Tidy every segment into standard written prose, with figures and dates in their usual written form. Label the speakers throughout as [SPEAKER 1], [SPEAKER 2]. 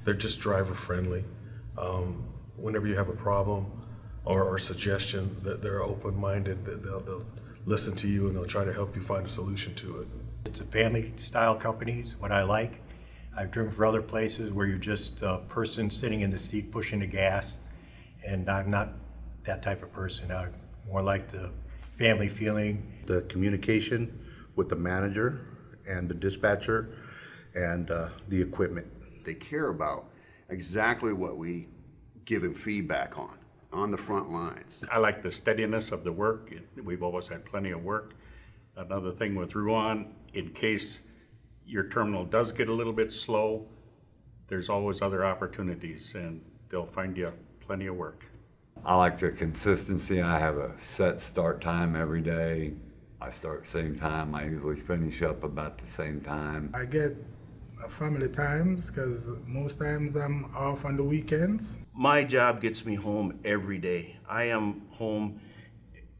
[SPEAKER 1] They're just driver friendly. Whenever you have a problem or suggestion, that they're open-minded, that they'll listen to you and they'll try to help you find a solution to it.
[SPEAKER 2] It's a family-style company, is what I like. I've driven for other places where you're just a person sitting in the seat pushing the gas, and I'm not that type of person. I more like the family feeling.
[SPEAKER 3] The communication with the manager and the dispatcher and the equipment.
[SPEAKER 4] They care about exactly what we give them feedback on the front lines.
[SPEAKER 5] I like the steadiness of the work. We've always had plenty of work. Another thing with Ruan, in case your terminal does get a little bit slow, there's always other opportunities and they'll find you plenty of work.
[SPEAKER 6] I like the consistency. I have a set start time every day. I start same time. I usually finish up about the same time.
[SPEAKER 7] I get family times because most times I'm off on the weekends.
[SPEAKER 8] My job gets me home every day. I am home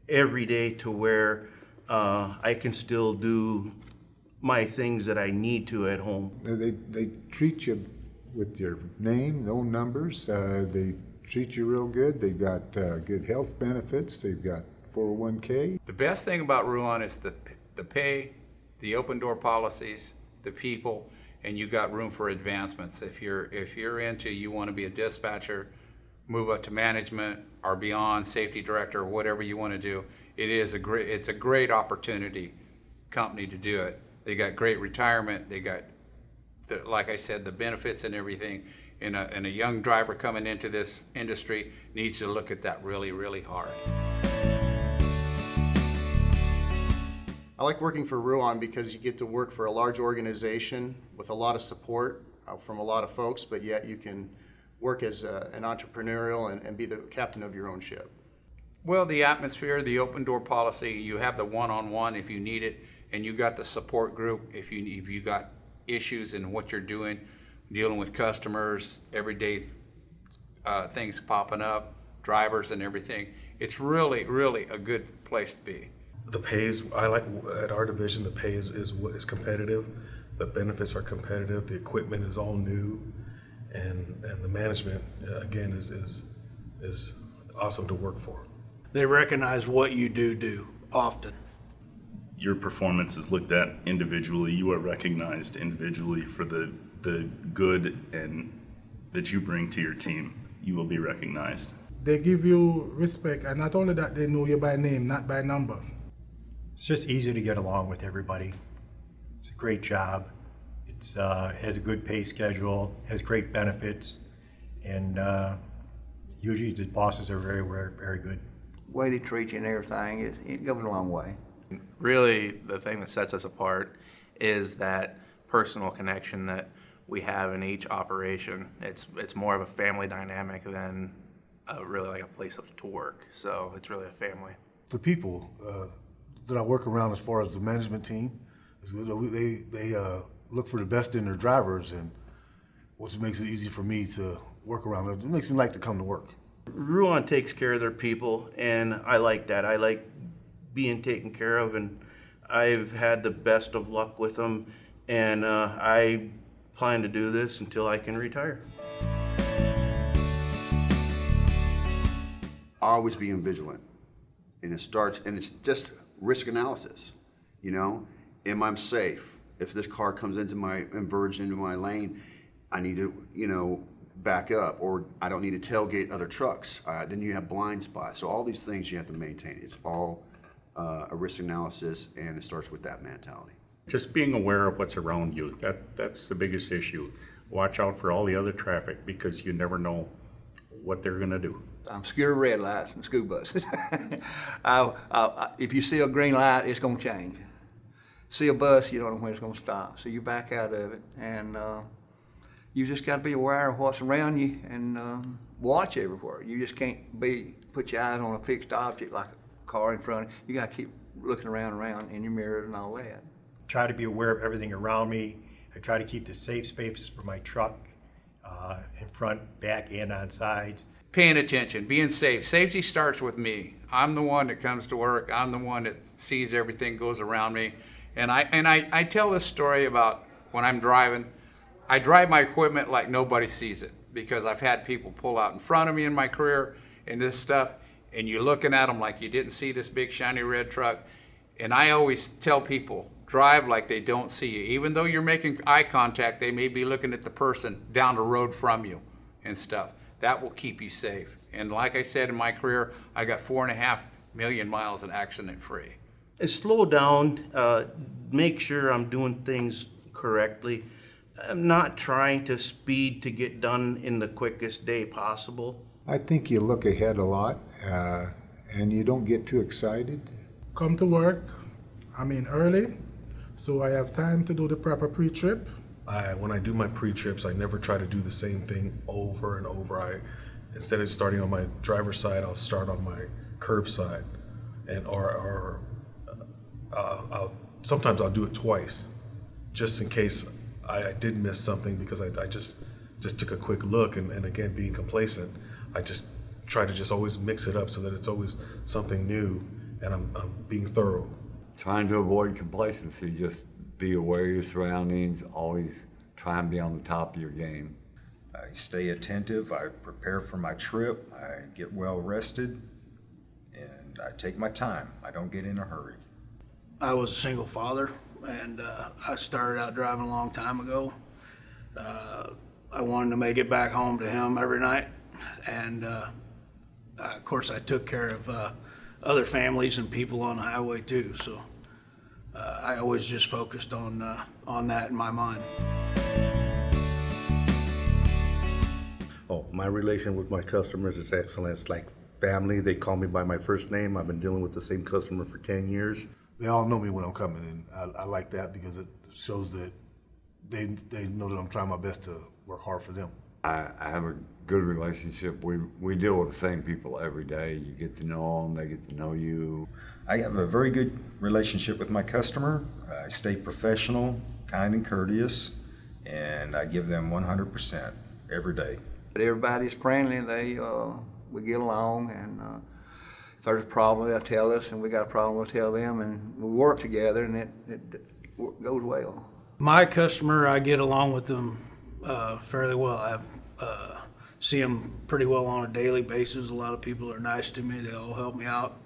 [SPEAKER 8] every day to where I can still do my things that I need to at home.
[SPEAKER 9] They treat you with your name, no numbers. They treat you real good. They've got good health benefits. They've got 401k.
[SPEAKER 10] The best thing about Ruan is the pay, the open door policies, the people, and you got room for advancements. If you're into, you want to be a dispatcher, move up to management or beyond, safety director, or whatever you want to do, it's a great opportunity company to do it. They got great retirement. They got, like I said, the benefits and everything. And a young driver coming into this industry needs to look at that really, really hard.
[SPEAKER 11] I like working for Ruan because you get to work for a large organization with a lot of support from a lot of folks, but yet you can work as an entrepreneurial and be the captain of your own ship.
[SPEAKER 10] Well, the atmosphere, the open door policy, you have the one-on-one if you need it, and you got the support group if you got issues in what you're doing, dealing with customers, everyday things popping up, drivers and everything. It's really, really a good place to be.
[SPEAKER 1] The pay is, I like at our division, the pay is competitive, the benefits are competitive, the equipment is all new, and the management, again, is awesome to work for.
[SPEAKER 12] They recognize what you do often.
[SPEAKER 13] Your performance is looked at individually. You are recognized individually for the good and that you bring to your team. You will be recognized.
[SPEAKER 7] They give you respect, and not only that, they know you by name, not by number.
[SPEAKER 2] It's just easy to get along with everybody. It's a great job. It has a good pay schedule, has great benefits, and usually the bosses are very, very, very good.
[SPEAKER 14] The way they treat you and everything, it goes a long way.
[SPEAKER 15] Really, the thing that sets us apart is that personal connection that we have in each operation. It's more of a family dynamic than really like a place to work. So it's really a family.
[SPEAKER 16] The people that I work around, as far as the management team, they look for the best in their drivers, and which makes it easy for me to work around them. It makes me like to come to work.
[SPEAKER 8] Ruan takes care of their people, and I like that. I like being taken care of, and I've had the best of luck with them, and I plan to do this until I can retire.
[SPEAKER 4] Always being vigilant, and it's just risk analysis. You know, am I safe? If this car comes and verges into my lane, I need to, back up, or I don't need to tailgate other trucks. Then you have blind spots. So all these things you have to maintain. It's all a risk analysis, and it starts with that mentality.
[SPEAKER 5] Just being aware of what's around you, that's the biggest issue. Watch out for all the other traffic because you never know what they're gonna do.
[SPEAKER 14] I'm scared of red lights and school buses. If you see a green light, it's gonna change. See a bus, you don't know when it's gonna stop. So you back out of it, and you just gotta be aware of what's around you and watch everywhere. You just can't put your eyes on a fixed object like a car in front of you. You gotta keep looking around in your mirror and all that.
[SPEAKER 2] Try to be aware of everything around me. I try to keep the safe spaces for my truck, in front, back, and on sides.
[SPEAKER 10] Paying attention, being safe. Safety starts with me. I'm the one that comes to work. I'm the one that sees everything goes around me. And I tell this story about when I'm driving. I drive my equipment like nobody sees it, because I've had people pull out in front of me in my career and this stuff, and you're looking at them like you didn't see this big shiny red truck. And I always tell people, drive like they don't see you. Even though you're making eye contact, they may be looking at the person down the road from you and stuff. That will keep you safe. And like I said, in my career, I got 4.5 million miles in accident free.
[SPEAKER 8] Slow down, make sure I'm doing things correctly. I'm not trying to speed to get done in the quickest day possible.
[SPEAKER 9] I think you look ahead a lot, and you don't get too excited.
[SPEAKER 7] Come to work, early, so I have time to do the proper pre-trip.
[SPEAKER 1] When I do my pre-trips, I never try to do the same thing over and over. Instead of starting on my driver's side, I'll start on my curb side, and sometimes I'll do it twice, just in case I did miss something, because I just took a quick look, and again, being complacent, I just try to just always mix it up so that it's always something new, and I'm being thorough.
[SPEAKER 6] Trying to avoid complacency, just be aware of your surroundings, always try and be on the top of your game.
[SPEAKER 17] I stay attentive, I prepare for my trip, I get well rested, and I take my time. I don't get in a hurry.
[SPEAKER 12] I was a single father, and I started out driving a long time ago. I wanted to make it back home to him every night, and of course I took care of other families and people on the highway too, so I always just focused on that in my mind.
[SPEAKER 3] Oh, my relation with my customers is excellent. It's like family. They call me by my first name. I've been dealing with the same customer for 10 years.
[SPEAKER 16] They all know me when I'm coming, and I like that because it shows that they know that I'm trying my best to work hard for them.
[SPEAKER 6] I have a good relationship. We deal with the same people every day. You get to know them, they get to know you.
[SPEAKER 17] I have a very good relationship with my customer. I stay professional, kind and courteous, and I give them 100% every day.
[SPEAKER 14] Everybody's friendly. We get along, and if there's a problem, they'll tell us, and we got a problem, we'll tell them, and we work together, and it goes well.
[SPEAKER 12] My customer, I get along with them fairly well. I see them pretty well on a daily basis. A lot of people are nice to me. They all help me out,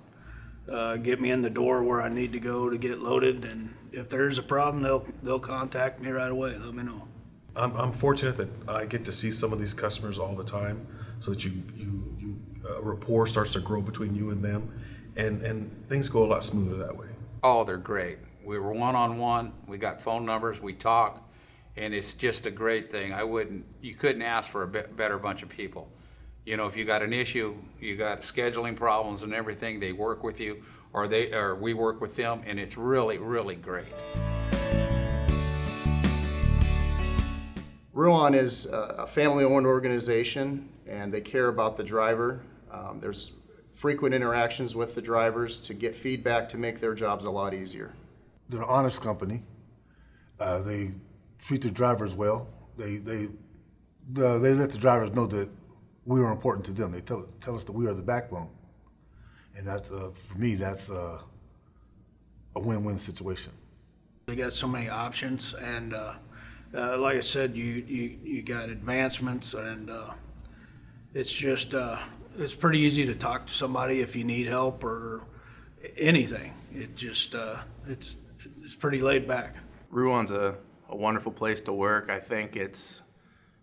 [SPEAKER 12] get me in the door where I need to go to get loaded, and if there's a problem, they'll contact me right away. Let me know.
[SPEAKER 1] I'm fortunate that I get to see some of these customers all the time, so that a rapport starts to grow between you and them, and things go a lot smoother that way.
[SPEAKER 10] Oh, they're great. We were one-on-one, we got phone numbers, we talk, and it's just a great thing. You couldn't ask for a better bunch of people. You know, if you got an issue, you got scheduling problems and everything, they work with you, or we work with them, and it's really, really great.
[SPEAKER 11] Ruan is a family-owned organization, and they care about the driver. There's frequent interactions with the drivers to get feedback to make their jobs a lot easier.
[SPEAKER 16] They're an honest company. They treat the drivers well. They let the drivers know that we are important to them. They tell us that we are the backbone, and that's for me, that's a win-win situation.
[SPEAKER 12] They got so many options, and like I said, you got advancements, and it's just it's pretty easy to talk to somebody if you need help or anything. It just it's pretty laid back.
[SPEAKER 15] Ruan's a wonderful place to work. I think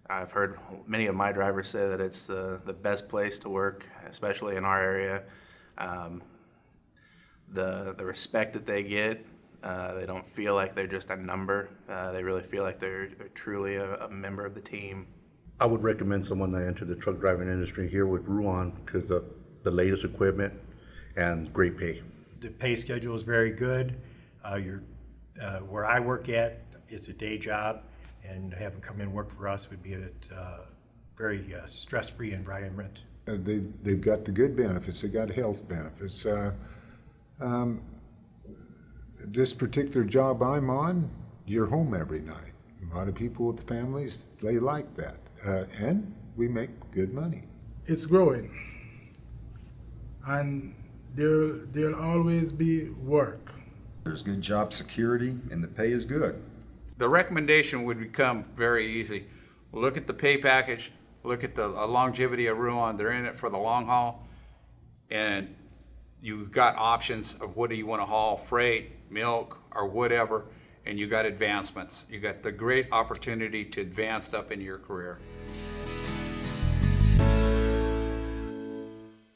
[SPEAKER 15] I've heard many of my drivers say that it's the best place to work, especially in our area. The respect that they get, they don't feel like they're just a number. They really feel like they're truly a member of the team.
[SPEAKER 3] I would recommend someone to enter the truck driving industry here with Ruan because of the latest equipment and great pay.
[SPEAKER 2] The pay schedule is very good. Where I work at is a day job, and having come in and work for us would be a very stress-free environment.
[SPEAKER 9] They've got the good benefits. They got health benefits. This particular job I'm on, you're home every night. A lot of people with families, they like that. And we make good money.
[SPEAKER 7] It's growing. And there'll always be work.
[SPEAKER 17] There's good job security and the pay is good.
[SPEAKER 10] the recommendation would become very easy. Look at the pay package, look at the longevity of Ruan. They're in it for the long haul, and you've got options of what do you want to haul, freight, milk, or whatever, and you got advancements. You got the great opportunity to advance up in your career.